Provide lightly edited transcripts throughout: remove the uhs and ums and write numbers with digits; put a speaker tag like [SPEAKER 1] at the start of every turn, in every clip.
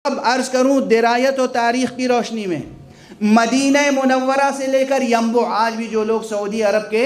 [SPEAKER 1] اب عرض کروں درایت و تاریخ کی روشنی میں، مدینہ منورہ سے لے کر ینبوع، آج بھی جو لوگ سعودی عرب کے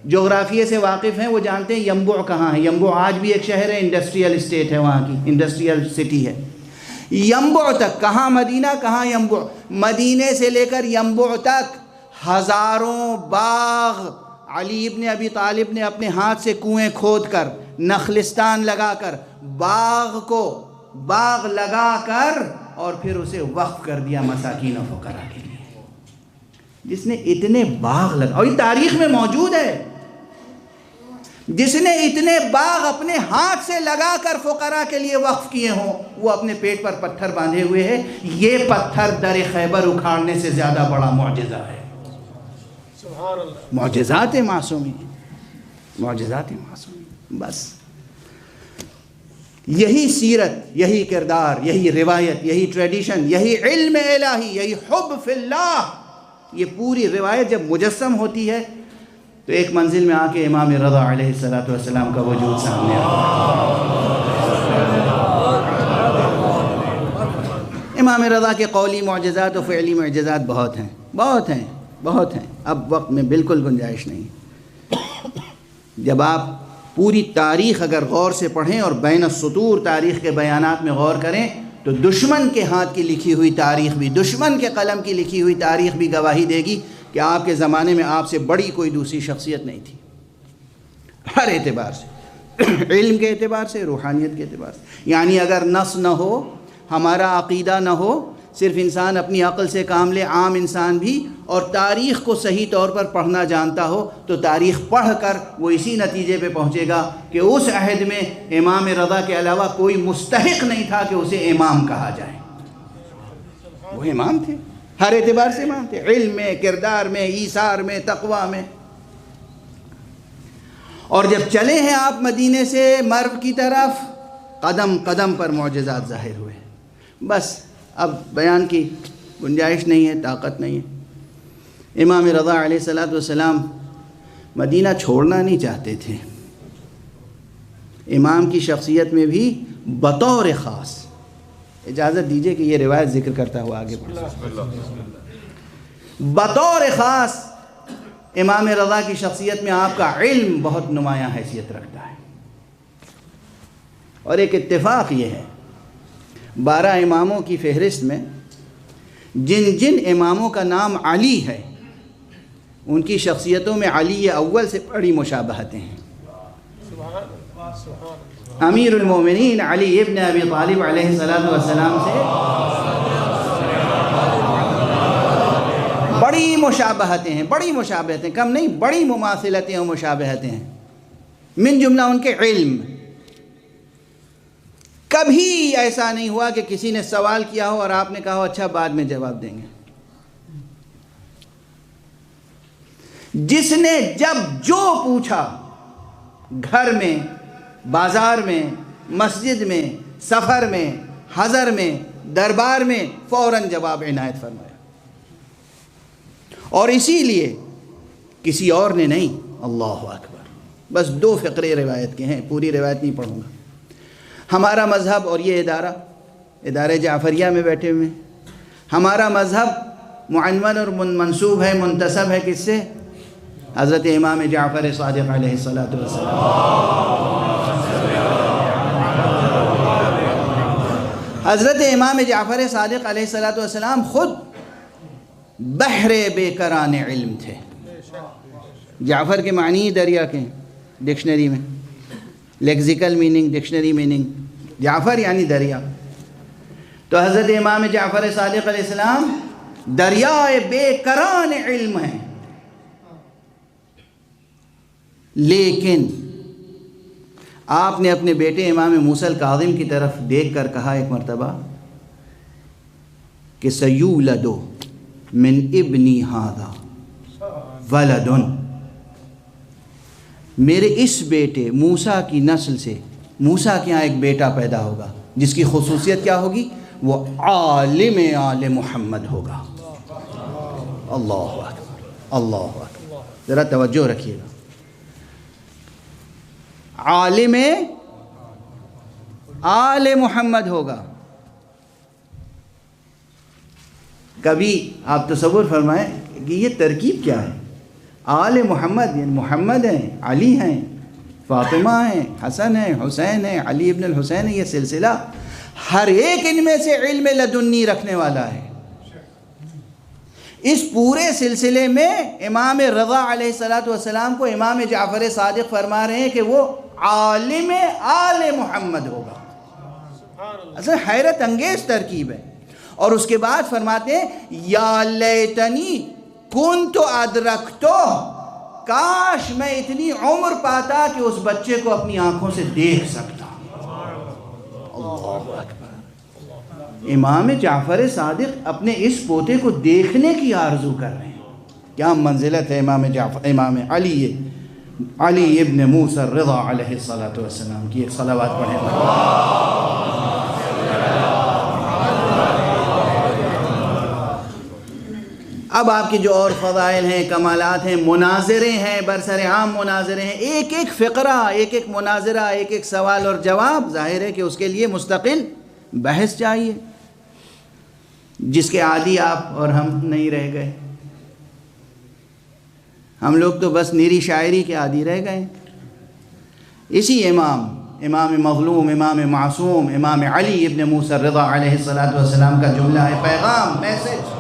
[SPEAKER 1] جغرافیے سے واقف ہیں وہ جانتے ہیں ینبوع کہاں ہے۔ ینبوع آج بھی ایک شہر ہے، انڈسٹریل اسٹیٹ ہے، وہاں کی انڈسٹریل سٹی ہے۔ ینبوع تک، کہاں مدینہ کہاں ینبوع، مدینے سے لے کر ینبوع تک ہزاروں باغ علی ابن ابی طالب نے اپنے ہاتھ سے کنویں کھود کر، نخلستان لگا کر، باغ لگا کر اور پھر اسے وقف کر دیا مساکین و فقراء کے لیے۔ جس نے اتنے باغ لگا، اور یہ تاریخ میں موجود ہے، جس نے اتنے باغ اپنے ہاتھ سے لگا کر فقراء کے لیے وقف کیے ہوں، وہ اپنے پیٹ پر پتھر باندھے ہوئے ہے۔ یہ پتھر در خیبر اکھاڑنے سے زیادہ بڑا معجزہ ہے۔ معجزات معصومی، معجزات معصومی۔ بس یہی سیرت، یہی کردار، یہی روایت، یہی ٹریڈیشن، یہی علم الہی، یہی حب فی اللہ، یہ پوری روایت جب مجسم ہوتی ہے تو ایک منزل میں آ کے امام رضا علیہ السلام کا وجود سامنے امام رضا کے قولی معجزات و فعلی معجزات بہت ہیں، بہت ہیں، بہت ہیں۔ اب وقت میں بالکل گنجائش نہیں۔ جب آپ پوری تاریخ اگر غور سے پڑھیں اور بین السطور تاریخ کے بیانات میں غور کریں تو دشمن کے ہاتھ کی لکھی ہوئی تاریخ بھی، دشمن کے قلم کی لکھی ہوئی تاریخ بھی گواہی دے گی کہ آپ کے زمانے میں آپ سے بڑی کوئی دوسری شخصیت نہیں تھی، ہر اعتبار سے، علم کے اعتبار سے، روحانیت کے اعتبار سے۔ یعنی اگر نص نہ ہو، ہمارا عقیدہ نہ ہو، صرف انسان اپنی عقل سے کام لے، عام انسان بھی، اور تاریخ کو صحیح طور پر پڑھنا جانتا ہو تو تاریخ پڑھ کر وہ اسی نتیجے پہ پہنچے گا کہ اس عہد میں امام رضا کے علاوہ کوئی مستحق نہیں تھا کہ اسے امام کہا جائے۔ وہ امام تھے، ہر اعتبار سے امام تھے، علم میں، کردار میں، ایثار میں، تقوی میں۔ اور جب چلے ہیں آپ مدینے سے مرو کی طرف، قدم قدم پر معجزات ظاہر ہوئے۔ بس اب بیان کی گنجائش نہیں ہے، طاقت نہیں ہے۔ امام رضا علیہ السلام مدینہ چھوڑنا نہیں چاہتے تھے۔ امام کی شخصیت میں بھی بطور خاص، اجازت دیجئے کہ یہ روایت ذکر کرتا ہوا آگے بڑھتا، بطور خاص امام رضا کی شخصیت میں آپ کا علم بہت نمایاں حیثیت رکھتا ہے۔ اور ایک اتفاق یہ ہے، 12 اماموں کی فہرست میں جن جن اماموں کا نام علی ہے ان کی شخصیتوں میں علی اول سے بڑی مشابہتیں ہیں۔ امیر المومنین علی ابن ابی طالب علیہ السلام سے بڑی مشابہتیں ہیں، بڑی مشابہتیں، کم نہیں، بڑی مماثلتیں و مشابہتیں ہیں۔ من جملہ ان کے علم، کبھی ایسا نہیں ہوا کہ کسی نے سوال کیا ہو اور آپ نے کہا ہو اچھا بعد میں جواب دیں گے۔ جس نے جب جو پوچھا، گھر میں، بازار میں، مسجد میں، سفر میں، حضر میں، دربار میں، فوراً جواب عنایت فرمایا۔ اور اسی لیے کسی اور نے نہیں۔ اللہ اکبر۔ بس 2 فقرے روایت کے ہیں، پوری روایت نہیں پڑھوں گا۔ ہمارا مذہب، اور یہ ادارہ جعفریہ میں بیٹھے ہوئے ہیں، ہمارا مذہب معنون اور منسوب ہے، منتسب ہے کس سے؟ حضرت امام جعفر صادق علیہ السلام۔ حضرت امام جعفر صادق علیہ السلام خود بحر بے کران علم تھے۔ جعفر کے معنی دریا کے ڈکشنری میں، لیکزیکل میننگ، ڈکشنری میننگ، جعفر یعنی دریا۔ تو حضرت امام جعفر صادق علیہ السلام دریائے بے کران علم ہیں، لیکن آپ نے اپنے بیٹے امام موسیٰ الکاظم کی طرف دیکھ کر کہا ایک مرتبہ کہ سیولد من ابنی ھذا ولد، میرے اس بیٹے موسیٰ کی نسل سے، موسیٰ کے یہاں ایک بیٹا پیدا ہوگا جس کی خصوصیت کیا ہوگی؟ وہ عالم آل محمد ہوگا۔ اللہ اکبر، اللہ اکبر، ذرا توجہ رکھیے گا۔ عالم آل محمد ہوگا۔ کبھی آپ تصور فرمائیں کہ یہ ترکیب کیا ہے. آل محمد یعنی محمد ہیں، علی ہیں، فاطمہ ہیں، حسن ہیں، حسین ہیں، علی ابن الحسین ہیں، یہ سلسلہ ہر ایک ان میں سے علم لدنی رکھنے والا ہے. اس پورے سلسلے میں امام رضا علیہ السلام کو امام جعفر صادق فرما رہے ہیں کہ وہ عالم آل محمد ہوگا. اصل حیرت انگیز ترکیب ہے. اور اس کے بعد فرماتے ہیں یا لیتنی کنت ادرکتو، کاش میں اتنی عمر پاتا کہ اس بچے کو اپنی آنکھوں سے دیکھ سکتا. اللہ اکبر. امام جعفر صادق اپنے اس پوتے کو دیکھنے کی آرزو کر رہے ہیں. کیا منزلت ہے امام علی ابن موسیٰ الرضا علیہ السلام کی. ایک صلوات پڑھیں. اب آپ کی جو اور فضائل ہیں، کمالات ہیں، مناظرے ہیں، برسر عام مناظرے ہیں، ایک ایک فقرہ، ایک ایک مناظرہ، ایک ایک سوال اور جواب، ظاہر ہے کہ اس کے لیے مستقل بحث چاہیے، جس کے عادی آپ اور ہم نہیں رہ گئے. ہم لوگ تو بس نیری شاعری کے عادی رہ گئے. اسی امام مظلوم، امام معصوم، امام علی ابن موسیٰ الرضا علیہ السلام کا جملہ ہے، پیغام، میسج.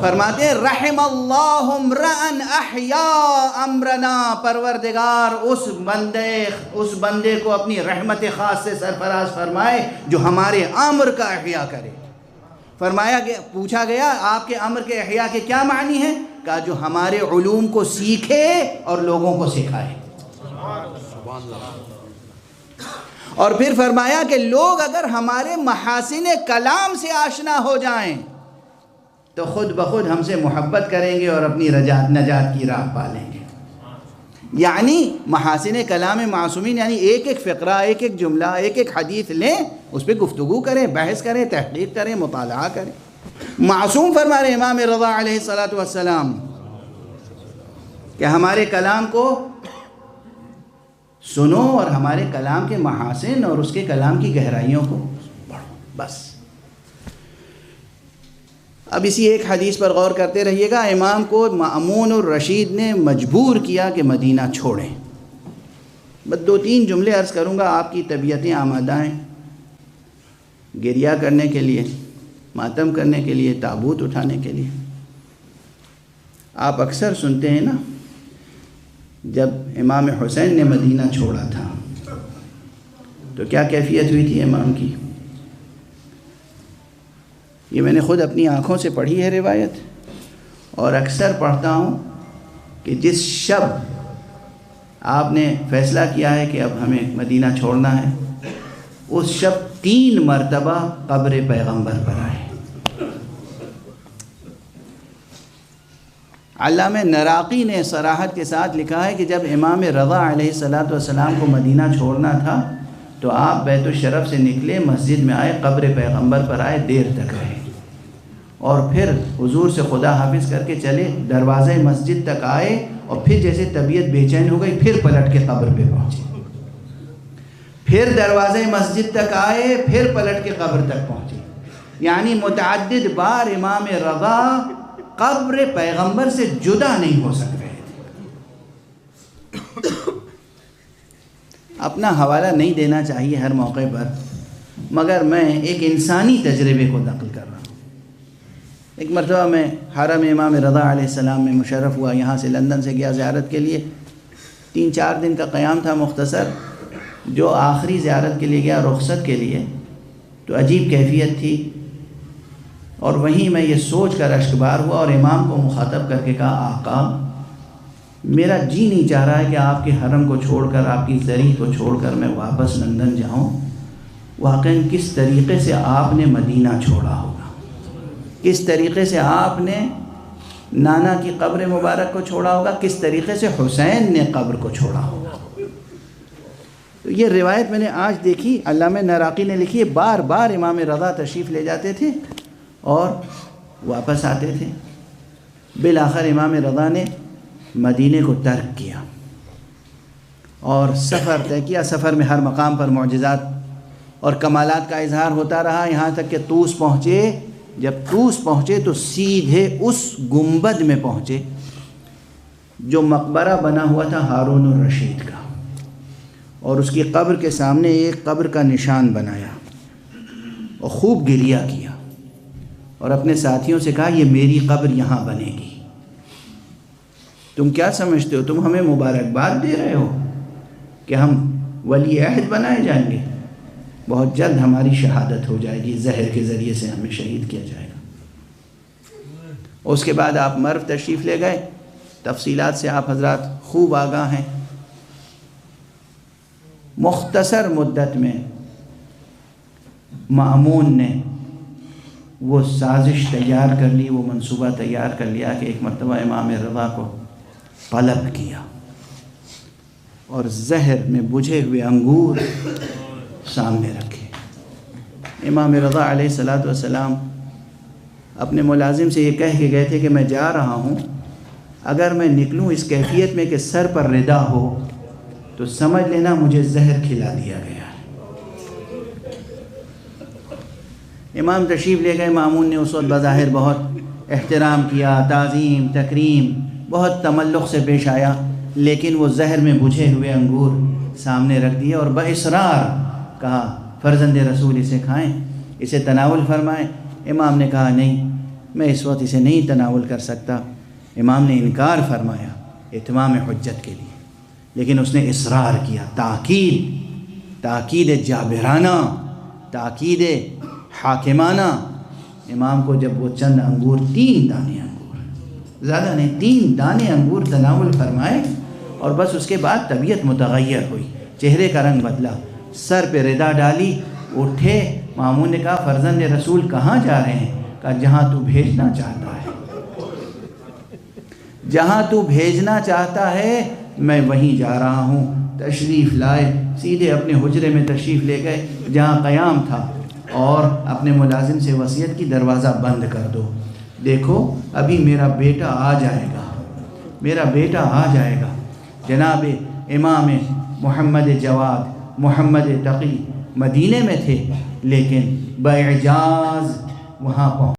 [SPEAKER 1] فرماتے ہیں رحم اللہ امرأن احیاء امرنا، پروردگار اس بندے کو اپنی رحمت خاص سے سرفراز فرمائے جو ہمارے امر کا احیاء کرے. فرمایا کہ پوچھا گیا آپ کے امر کے احیاء کے کیا معنی ہیں؟ کہا جو ہمارے علوم کو سیکھے اور لوگوں کو سکھائے. اور پھر فرمایا کہ لوگ اگر ہمارے محاسن کلام سے آشنا ہو جائیں تو خود بخود ہم سے محبت کریں گے اور اپنی نجات کی راہ پالیں گے. یعنی محاسن کلام معصومین یعنی ایک ایک فقرہ، ایک ایک جملہ، ایک ایک حدیث لیں، اس پہ گفتگو کریں، بحث کریں، تحقیق کریں، مطالعہ کریں. معصوم فرما رہے امام رضا علیہ السلام کہ ہمارے کلام کو سنو اور ہمارے کلام کے محاسن اور اس کے کلام کی گہرائیوں کو پڑھو. بس اب اسی ایک حدیث پر غور کرتے رہیے گا. امام کو مأمون الرشید نے مجبور کیا کہ مدینہ چھوڑیں. بس 2-3 جملے عرض کروں گا. آپ کی طبیعتیں آمادہ ہیں گریہ کرنے کے لیے، ماتم کرنے کے لیے، تابوت اٹھانے کے لیے. آپ اکثر سنتے ہیں نا جب امام حسین نے مدینہ چھوڑا تھا تو کیا کیفیت ہوئی تھی امام کی. یہ میں نے خود اپنی آنکھوں سے پڑھی ہے روایت، اور اکثر پڑھتا ہوں کہ جس شب آپ نے فیصلہ کیا ہے کہ اب ہمیں مدینہ چھوڑنا ہے، اس شب 3 مرتبہ قبر پیغمبر پر آئے. علامہ نراقی نے صراحت کے ساتھ لکھا ہے کہ جب امام رضا علیہ السلام کو مدینہ چھوڑنا تھا تو آپ بیت الشرف سے نکلے، مسجد میں آئے، قبر پیغمبر پر آئے، دیر تک رہے، اور پھر حضور سے خدا حافظ کر کے چلے، دروازے مسجد تک آئے، اور پھر جیسے طبیعت بے چین ہو گئی پھر پلٹ کے قبر پہ پہنچے. پھر دروازے مسجد تک آئے، پھر پلٹ کے قبر تک پہنچے. یعنی متعدد بار امام رضا قبر پیغمبر سے جدا نہیں ہو سک رہے تھے. اپنا حوالہ نہیں دینا چاہیے ہر موقع پر، مگر میں ایک انسانی تجربے کو نقل کر رہا ہوں. ایک مرتبہ میں حرم امام رضا علیہ السلام میں مشرف ہوا، یہاں سے لندن سے گیا زیارت کے لیے. 3-4 دن کا قیام تھا مختصر. جو آخری زیارت کے لیے گیا رخصت کے لیے تو عجیب کیفیت تھی، اور وہیں میں یہ سوچ کر اشکبار ہوا اور امام کو مخاطب کر کے کہا آقا میرا جی نہیں چاہ رہا ہے کہ آپ کے حرم کو چھوڑ کر، آپ کی زری کو چھوڑ کر میں واپس لندن جاؤں. واقعاً کس طریقے سے آپ نے مدینہ چھوڑا ہوگا، کس طریقے سے آپ نے نانا کی قبر مبارک کو چھوڑا ہوگا، کس طریقے سے حسین نے قبر کو چھوڑا ہوگا. تو یہ روایت میں نے آج دیکھی، علامہ نراقی نے لکھی ہے. بار بار امام رضا تشریف لے جاتے تھے اور واپس آتے تھے. بالآخر امام رضا نے مدینے کو ترک کیا اور سفر طے کیا. سفر میں ہر مقام پر معجزات اور کمالات کا اظہار ہوتا رہا، یہاں تک کہ طوس پہنچے جب طوس پہنچے تو سیدھے اس گنبد میں پہنچے جو مقبرہ بنا ہوا تھا ہارون الرشید کا، اور اس کی قبر کے سامنے ایک قبر کا نشان بنایا اور خوب گریہ کیا اور اپنے ساتھیوں سے کہا یہ میری قبر یہاں بنے گی۔ تم کیا سمجھتے ہو؟ تم ہمیں مبارکباد دے رہے ہو کہ ہم ولی عہد بنائے جائیں گے؟ بہت جلد ہماری شہادت ہو جائے گی، زہر کے ذریعے سے ہمیں شہید کیا جائے گا۔ اس کے بعد آپ مرو تشریف لے گئے، تفصیلات سے آپ حضرات خوب آگاہ ہیں۔ مختصر مدت میں مأمون نے وہ سازش تیار کر لی، وہ منصوبہ تیار کر لیا کہ ایک مرتبہ امام رضا کو طلب کیا اور زہر میں بجھے ہوئے انگور سامنے رکھے۔ امام رضا علیہ السلام اپنے ملازم سے یہ کہہ کے گئے تھے کہ میں جا رہا ہوں، اگر میں نکلوں اس کیفیت میں کہ سر پر ردا ہو تو سمجھ لینا مجھے زہر کھلا دیا گیا ہے۔ امام تشریف لے گئے۔ مامون نے اس وقت بظاہر بہت احترام کیا، تعظیم، تکریم، بہت تملق سے پیش آیا، لیکن وہ زہر میں بجھے ہوئے انگور سامنے رکھ دیے اور باصرار کہا فرزند رسول اسے کھائیں، اسے تناول فرمائیں۔ امام نے کہا نہیں، میں اس وقت اسے نہیں تناول کر سکتا۔ امام نے انکار فرمایا اتمام حجت کے لیے، لیکن اس نے اصرار کیا، تاکید جابرانہ، تاکید حاکمانہ۔ امام کو جب وہ چند انگور، 3 دانے انگور، زیادہ نہیں، 3 دانے انگور تناول فرمائے اور بس اس کے بعد طبیعت متغیر ہوئی، چہرے کا رنگ بدلا، سر پہ ردا ڈالی، اٹھے۔ مامون نے کہا فرزند رسول کہاں جا رہے ہیں؟ کہا جہاں تو بھیجنا چاہتا ہے، جہاں تو بھیجنا چاہتا ہے میں وہیں جا رہا ہوں۔ تشریف لائے، سیدھے اپنے حجرے میں تشریف لے گئے جہاں قیام تھا، اور اپنے ملازم سے وصیت کی دروازہ بند کر دو، دیکھو ابھی میرا بیٹا آ جائے گا، میرا بیٹا آ جائے گا۔ جناب امام محمد جواد، محمد تقی مدینے میں تھے، لیکن باعجاز وہاں پہنچ